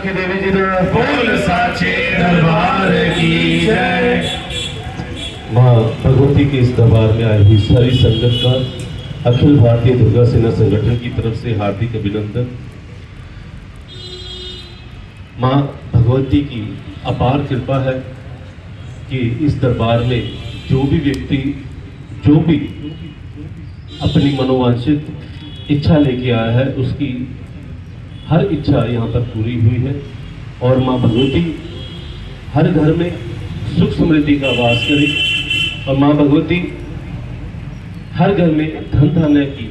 कामाख्या देवी जी ने बोल साचे दरबार की जय। माँ भगवती के इस दरबार में आई हुई सारी संगत का अखिल भारतीय दुर्गा सेना संगठन की तरफ से हार्दिक अभिनंदन। माँ भगवती की अपार कृपा है कि इस दरबार में जो भी व्यक्ति जो भी अपनी मनोवांछित इच्छा लेके आया है उसकी हर इच्छा यहाँ पर पूरी हुई है। और माँ भगवती हर घर में सुख समृद्धि का वास करे और माँ भगवती हर घर में धन धान्य की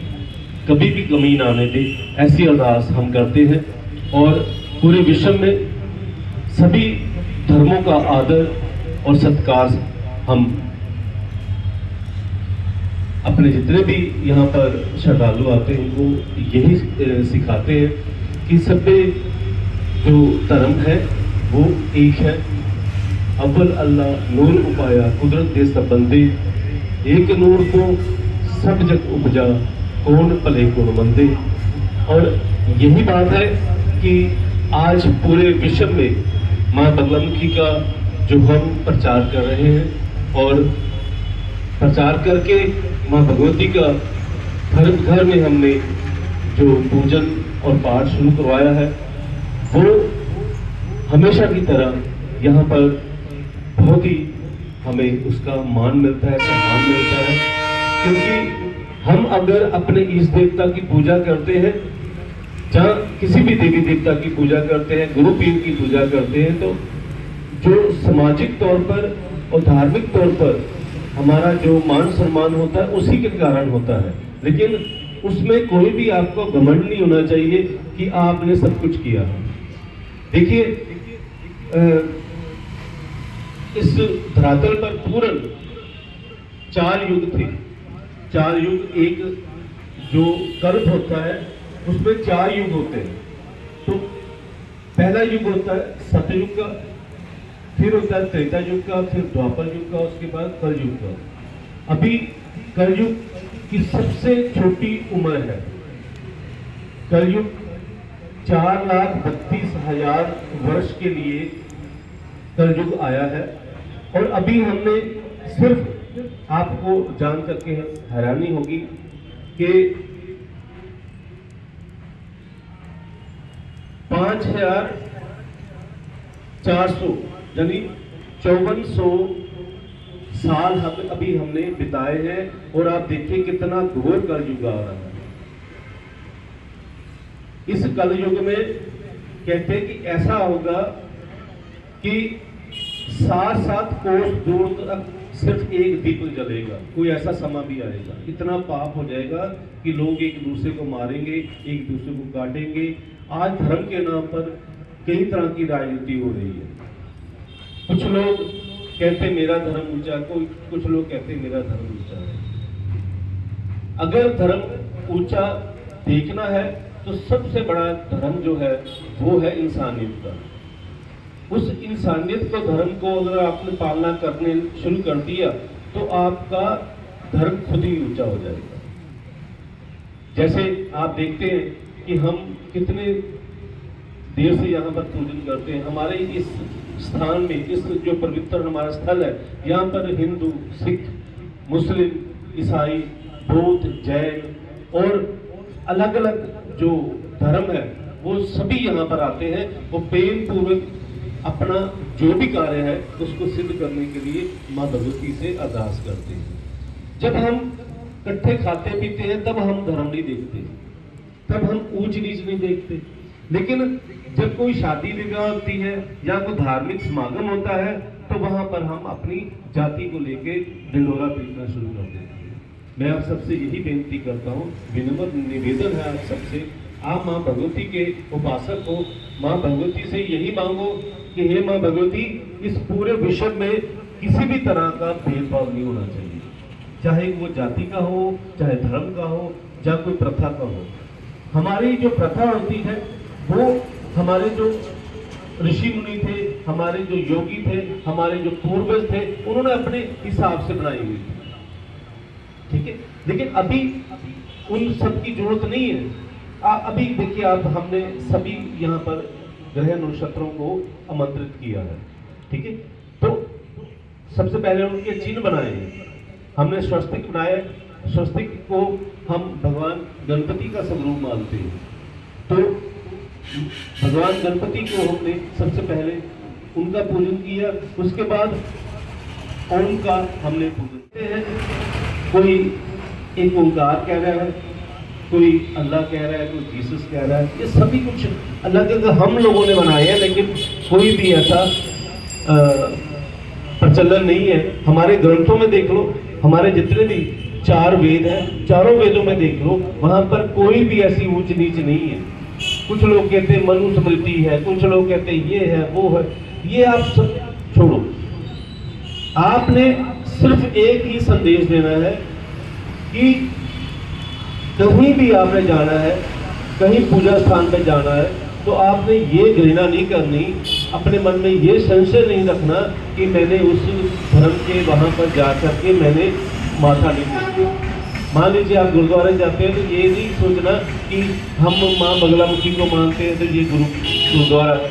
कभी भी कमी ना आने दे, ऐसी अरदास हम करते हैं। और पूरे विश्व में सभी धर्मों का आदर और सत्कार हम अपने जितने भी यहाँ पर श्रद्धालु आते हैं उनको यही सिखाते हैं कि सब जो धर्म है वो एक है। अव्वल अल्लाह नूर उपाया कुदरत दे सब बंदे, एक नूर को सब जग उपजा कौन भले कौन मंदे। और यही बात है कि आज पूरे विश्व में माँ बगलामुखी का जो हम प्रचार कर रहे हैं और प्रचार करके माँ भगवती का घर घर में हमने जो पूजन और पाठ शुरू करवाया है वो हमेशा की तरह यहाँ पर बहुत ही हमें उसका मान मिलता है, सम्मान मिलता है। क्योंकि हम अगर अपने इष्ट देवता की पूजा करते हैं, जहाँ किसी भी देवी देवता की पूजा करते हैं, गुरु पीर की पूजा करते हैं, तो जो सामाजिक तौर पर और धार्मिक तौर पर हमारा जो मान सम्मान होता है उसी के कारण होता है। लेकिन उसमें कोई भी आपको घमंड नहीं होना चाहिए कि आपने सब कुछ किया। देखिए इस धरातल पर पूर्ण 4 युग थे। 4 युग, एक जो कल्प होता है उसमें 4 युग होते हैं। तो पहला युग होता है सतयुग का, फिर होता है त्रेता युग का, फिर द्वापर युग का, उसके बाद कलयुग का। अभी कलयुग की सबसे छोटी उम्र है। कलयुग 4,32,000 वर्ष के लिए कलयुग आया है। और अभी हमने सिर्फ आपको जान करके हैरानी होगी कि 5,400 यानी 5400 साल अभी हमने बिताए हैं। और आप देखिए कितना घोर कलयुग आ रहा है। इस कलयुग में कहते हैं कि ऐसा होगा कि 7-7 कोस दूर तक सिर्फ एक दीपक जलेगा। कोई ऐसा समय भी आएगा, इतना पाप हो जाएगा कि लोग एक दूसरे को मारेंगे, एक दूसरे को काटेंगे। आज धर्म के नाम पर कई तरह की राजनीति हो रही है। कुछ लोग कहते मेरा धर्म ऊंचा, कुछ लोग कहते मेरा धर्म ऊंचा है। अगर धर्म ऊंचा देखना है तो सबसे बड़ा धर्म जो है वो है इंसानियत का। उस इंसानियत को, धर्म को अगर आपने पालना करने शुरू कर दिया तो आपका धर्म खुद ही ऊंचा हो जाएगा। जैसे आप देखते हैं कि हम कितने देर से यहाँ पर पूजन करते हैं। हमारे इस स्थान में, इस जो पवित्र हमारा स्थल है, यहाँ पर हिंदू, सिख, मुस्लिम, ईसाई, बौद्ध, जैन और अलग अलग जो धर्म है वो सभी यहाँ पर आते हैं। वो प्रेम पूर्वक अपना जो भी कार्य है उसको सिद्ध करने के लिए माँ भगवती से अरदास करते हैं। जब हम इकट्ठे खाते पीते हैं तब हम धर्म नहीं देखते, तब हम ऊंच नीच नहीं देखते। लेकिन जब कोई शादी विवाह होती है या कोई धार्मिक समागम होता है तो वहां पर हम अपनी जाति को लेके ढिंढोरा पीटना शुरू कर देते हैं। मैं आप सबसे यही बेनती करता हूँ, विनम्र निवेदन है आप सबसे, आप माँ भगवती के उपासक हो, माँ भगवती से यही मांगो कि हे माँ भगवती, इस पूरे विश्व में किसी भी तरह का भेदभाव नहीं होना चाहिए, चाहे वो जाति का हो, चाहे धर्म का हो, चाहे कोई प्रथा का हो। हमारी जो प्रथा होती है वो हमारे जो ऋषि मुनि थे, हमारे जो योगी थे, हमारे जो पूर्वज थे, उन्होंने अपने हिसाब से बनाई हुई थी, ठीक है। लेकिन अभी उन सब की जरूरत नहीं है। अभी देखिए आप, हमने सभी यहाँ पर ग्रह नक्षत्रों को आमंत्रित किया है। ठीक है, तो सबसे पहले उनके चिन्ह बनाए, हमने स्वस्तिक बनाए। स्वस्तिक को हम भगवान गणपति का स्वरूप मानते हैं, तो भगवान गणपति को हमने सबसे पहले उनका पूजन किया, उसके बाद ओम का हमने पूजन किया है। कोई एक ओंकार कह रहा है, कोई अल्लाह कह रहा है, कोई जीसस कह रहा है, ये सभी कुछ अलग अलग हम लोगों ने बनाए हैं, लेकिन कोई भी ऐसा प्रचलन नहीं है। हमारे ग्रंथों में देख लो, हमारे जितने भी 4 वेद हैं, चारों वेदों में देख लो, वहां पर कोई भी ऐसी ऊंच नीच नहीं है। कुछ लोग कहते हैं मनुस्मृति है, कुछ लोग कहते हैं ये है वो है, ये आप सब छोड़ो। आपने सिर्फ एक ही संदेश देना है कि कहीं भी आपने जाना है, कहीं पूजा स्थान पे जाना है, तो आपने ये घृणा नहीं करनी, अपने मन में ये संशय नहीं रखना कि मैंने उस धर्म के वहां पर जा करके मैंने माथा नहीं टेका। मान लीजिए आप गुरुद्वारे जाते हैं, तो ये नहीं सोचना कि हम माँ बगलामुखी को मानते हैं तो ये गुरुद्वारा है।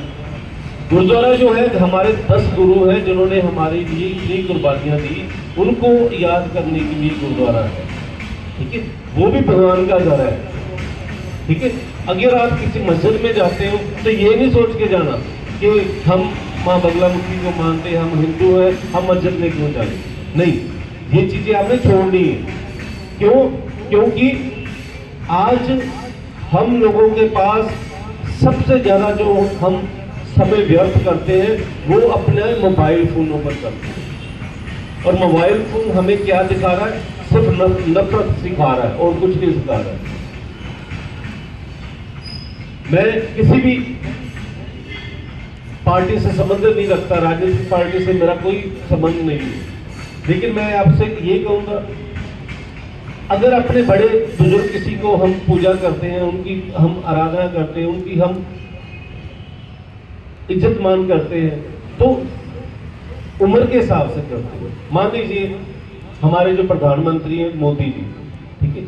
गुरुद्वारा जो है, हमारे 10 गुरु हैं जिन्होंने हमारे लिए इतनी कुर्बानियाँ दी, उनको याद करने के लिए गुरुद्वारा है। ठीक है, वो भी भगवान का घर है। ठीक है, अगर आप किसी मस्जिद में जाते हो तो ये नहीं सोच के जाना कि हम माँ बगलामुखी को मानते हैं, हम हिंदू हैं, हम मस्जिद में क्यों जाए। नहीं, ये चीजें आपने छोड़नी है। क्यों? क्योंकि आज हम लोगों के पास सबसे ज्यादा जो हम समय व्यर्थ करते हैं वो अपने मोबाइल फोनों पर करते हैं, और मोबाइल फोन हमें क्या दिखा रहा है? सिर्फ नफरत सिखा रहा है और कुछ नहीं सिखा रहा है। मैं किसी भी पार्टी से संबंध नहीं रखता, राजनीतिक पार्टी से मेरा कोई संबंध नहीं है, लेकिन मैं आपसे ये कहूंगा, अगर अपने बड़े बुजुर्ग किसी को हम पूजा करते हैं, उनकी हम आराधना करते हैं, उनकी हम इज्जत मान करते हैं, तो उम्र के हिसाब से करते हैं। मान लीजिए हमारे जो प्रधानमंत्री हैं मोदी जी, ठीक है,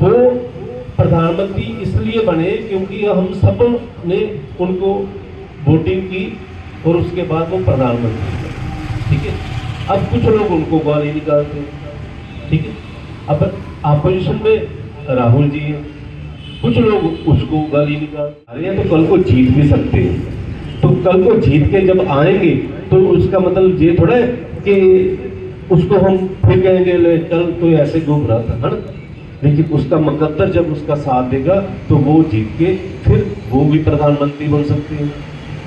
वो प्रधानमंत्री इसलिए बने क्योंकि हम सब ने उनको वोटिंग की और उसके बाद वो प्रधानमंत्री बने। ठीक है, अब कुछ लोग उनको गाली निकालते हैं। ठीक है, अब अपोजिशन में राहुल जी हैं, कुछ लोग उसको गाली निकाल रहे हैं, तो कल को जीत भी सकते हैं। तो कल को जीत के जब आएंगे तो उसका मतलब ये थोड़ा है कि उसको हम फिर कहेंगे ले चल तो ऐसे घूम रहा था, है ना। लेकिन उसका मुकद्दर जब उसका साथ देगा तो वो जीत के फिर वो भी प्रधानमंत्री बन सकते हैं।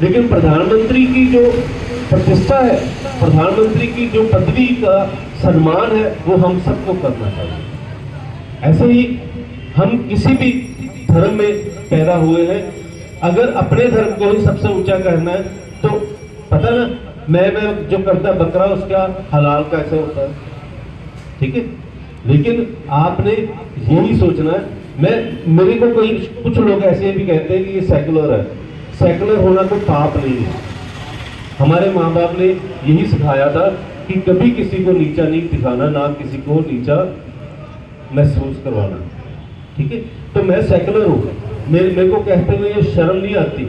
लेकिन प्रधानमंत्री की जो प्रतिष्ठा है, प्रधानमंत्री की जो पदवी का सम्मान है, वो हम सबको करना चाहिए। ऐसे ही हम किसी भी धर्म में पैदा हुए हैं, अगर अपने धर्म को ही सबसे ऊंचा करना है तो पता ना, मैं जो करता बकरा उसका हलाल कैसे होता है। ठीक है, लेकिन आपने यही सोचना है। मेरे को कुछ लोग ऐसे भी कहते हैं कि ये सेकुलर है। सेकुलर होना तो पाप नहीं है। हमारे माँ बाप ने यही सिखाया था कि कभी किसी को नीचा नहीं दिखाना, ना किसी को नीचा महसूस करवाना। ठीक है, तो मैं सेकुलर हूँ, मेरे को कहते हुए ये शर्म नहीं आती,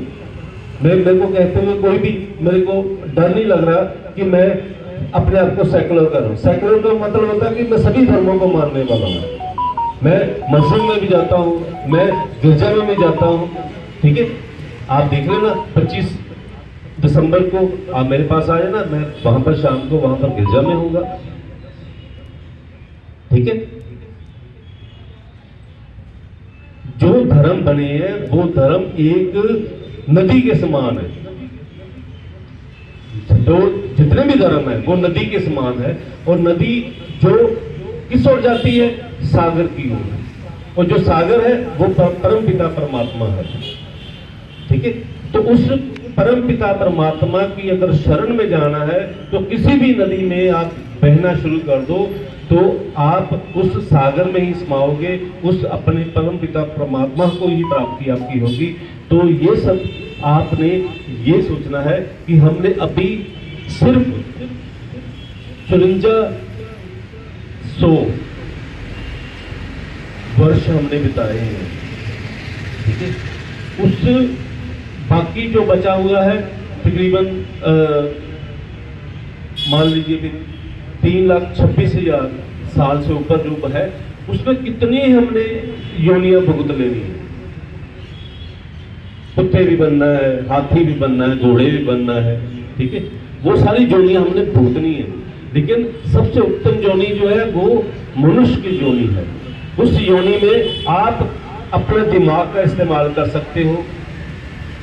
मेरे को कहते हुए कोई भी मेरे को डर नहीं लग रहा कि मैं अपने आप को सेकुलर करूं। सेकुलर का मतलब होता है कि मैं सभी धर्मों को मानने वाला हूँ। मैं मस्जिद में भी जाता हूँ, मैं गिरजा में भी जाता हूँ। ठीक है, आप देख लेना 25 दिसंबर को आप मेरे पास आ जाना, मैं वहां पर शाम को वहां पर गिरजा में होऊंगा। ठीक है, जो धर्म बने हैं वो धर्म एक नदी के समान है। तो जितने भी धर्म है वो नदी के समान है, और नदी जो किस ओर जाती है? सागर की ओर, और जो सागर है वो परम पिता परमात्मा है। ठीक है, तो उस परम पिता परमात्मा की अगर शरण में जाना है तो किसी भी नदी में आप बहना शुरू कर दो तो आप उस सागर में ही समाओगे, उस अपने परम पिता परमात्मा को ही प्राप्ति आपकी होगी। तो ये सब आपने ये सोचना है कि हमने अभी सिर्फ 5400 वर्ष हमने बिताए हैं। ठीक है, उस बाकी जो बचा हुआ है तकरीबन मान लीजिए कि 3,26,000 साल से ऊपर जो है, उसमें कितनी हमने योनियां भुगत लेनी है। कुत्ते भी बनना है, हाथी भी बनना है, घोड़े भी बनना है, ठीक है, वो सारी जोनियां हमने भुगतनी है। लेकिन सबसे उत्तम जोनी जो है वो मनुष्य की जोनी है। उस योनि में आप अपने दिमाग का इस्तेमाल कर सकते हो।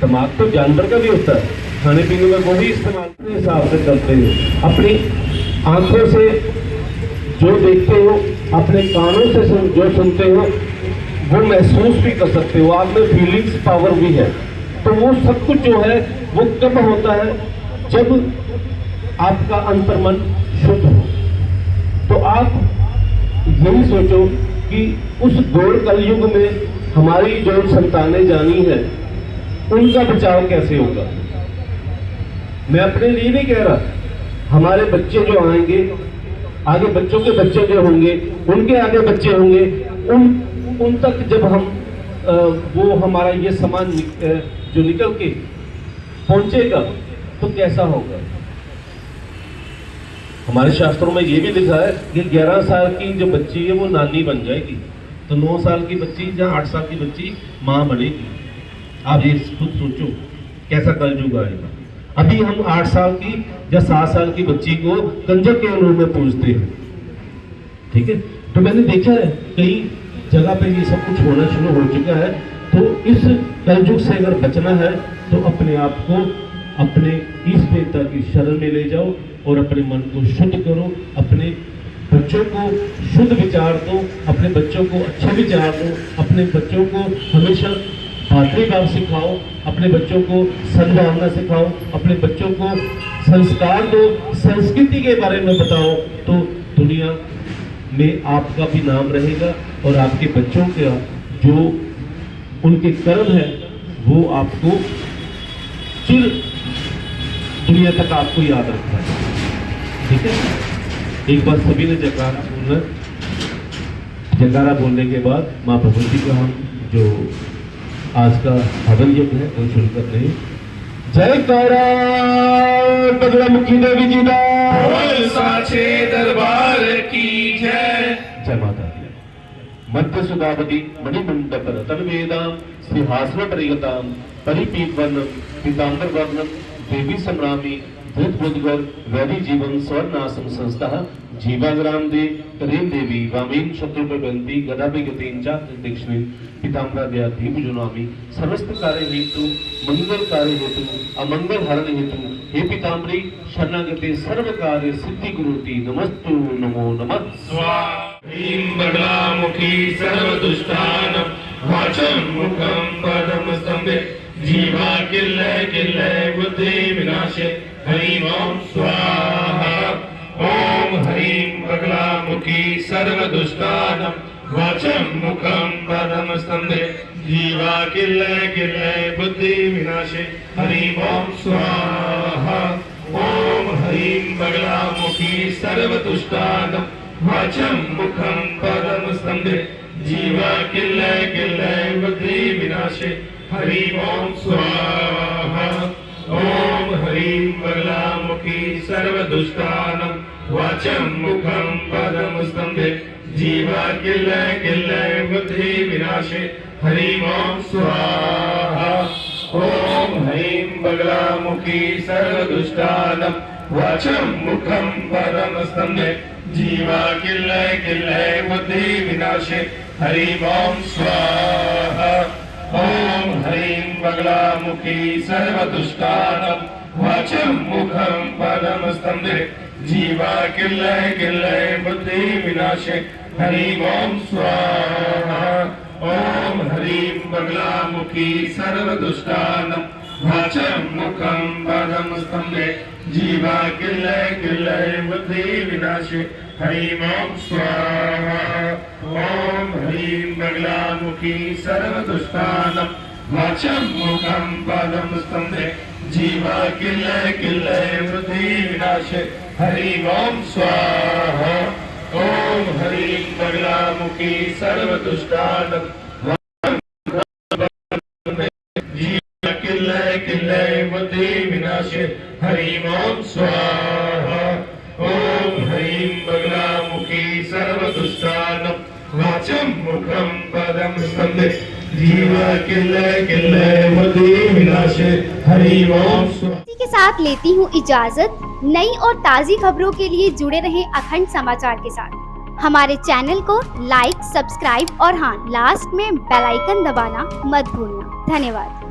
दिमाग तो जानवर का भी होता है, खाने पीने में वो भी इस्तेमाल अपने हिसाब से करते हो। अपनी आंखों से जो देखते हो, अपने कानों से जो सुनते हो, वो महसूस भी कर सकते हो। आप में फीलिंग्स पावर भी है। तो वो सब कुछ जो है वो कब होता है? जब आपका अंतर्मन शुद्ध हो। तो आप यही सोचो कि उस घोर कलयुग में हमारी जो संतानें जानी है, उनका बचाव कैसे होगा। मैं अपने लिए नहीं कह रहा, हमारे बच्चे जो आएंगे, आगे बच्चों के बच्चे जो होंगे, उनके आगे बच्चे होंगे, उन तक जब हम वो हमारा ये सामान जो निकल के पहुंचेगा तो कैसा होगा। हमारे शास्त्रों में ये भी लिखा है कि 11 साल की जो बच्ची है वो नानी बन जाएगी, तो 9 साल की बच्ची या 8 साल की बच्ची माँ बनेगी। आप ये खुद सोचो कैसा कलयुग आएगा। अभी हम 8 साल की या 7 साल की बच्ची को कंजर के रूप में पूजते हैं, ठीक है। तो मैंने देखा है कई जगह पे ये सब कुछ होना शुरू हो चुका है। तो इस कलयुग से अगर बचना है तो अपने आप को अपने इष्ट देवता की शरण में ले जाओ और अपने मन को शुद्ध करो। अपने बच्चों को शुद्ध विचार दो, अपने बच्चों को अच्छे विचार दो, अपने बच्चों को हमेशा भातृभाव सिखाओ, अपने बच्चों को सद्भावना सिखाओ, अपने बच्चों को संस्कार दो, संस्कृति के बारे में बताओ। तो दुनिया में आपका भी नाम रहेगा और आपके बच्चों के जो उनके कर्म है वो आपको चिर दुनिया तक आपको याद रखता है, ठीक है। एक बार सभी ने जयकारा बोलना। जयकारा बोलने के बाद माँ भगवती का हम जो आज का हवन यज्ञ है वो शुरू करते हैं। जयकारा बगलामुखी देवी जी का, साचे दरबार की जय। जय माता दी। मध्य सुधावती मणिमंडप तन्वेदाम सिंहासन परिगताम परिपीतवर्णम पीतांबर वर्णम देवी संग्रामी धृत बुद्धगर वैरी जीवन स्वर्णासम संस्था जीवाग्राम दे करें देवी वामीन शत्रु प्रबंधी गदा पे गतीन चात्र दक्षिणी पीतांबरा दया दीप जुनामी समस्त कार्य हेतु मंगल कार्य हेतु अमंगल हरण हेतु हे पीतांबरी शरणागते सर्व कार्य सिद्धि गुरुति नमस्तु नमो नमः। स्वामीं बगलामुखी सर्वदुष्टान वाचं मुखं पदं स्तंभे जीवा किल्लय बुद्धि विनाशे हरिं ओम स्वाहा। ओम हरीं बगलामुखी सर्वदुष्टानं वाचं मुखं पदं स्तंभे जीवा किल्लय बुद्धि विनाशे हरिं ओम स्वाहा। ओम हरीं बगलामुखी सर्वदुष्टानं वाचं मुखं पदं स्तंभे जीवा किल्लय बुद्धि विनाशे हरिं ओम स्वाहा। ओम हरीं बगलामुखी सर्वदुष्टानं वाचं मुखं पदं स्तंभे जीवा किल्लय बुद्धि विनाशे हरिं ओम स्वाहा। ओम हरीं बगलामुखी सर्वदुष्टानं वाचं मुखं पदं स्तंभे जीवा किल्लय बुद्धि विनाशे हरिं ओम स्वाहा। ओम हरीं बगलामुखी सर्वदुष्टानं वाचं मुखं पदं स्तंभे जीवा किल्लय बुद्धि विनाशे हरिं ओम स्वाहा। ओम हरीं बगलामुखी सर्वदुष्टानं वाचं मुखं पदं स्तंभे जीवा किल्लय बुद्धि विनाशे हरिं ओम स्वाहा। ओम हरीं बगलामुखी सर्वदुष्टानं वाचं मुखं पदं स्तंभे जीवा किल्लय बुद्धि विनाशे हरिं ओम स्वाहा। ओम हरीं बगलामुखी सर्वदुष्टानं जीवा किल्लयवते विनाशे हरिं ओम स्वाहा। ओम हरिं बगलामुखी सर्वदुष्टानं वाचं मुखं पदं स्कंदे जीव किल्लयवते विनाशे हरिं ओम स्वाहा। इसी के साथ लेती हूँ इजाजत। नई और ताज़ी खबरों के लिए जुड़े रहें अखंड समाचार के साथ। हमारे चैनल को लाइक, सब्सक्राइब और हाँ, लास्ट में बेल आइकन दबाना मत भूलना। धन्यवाद।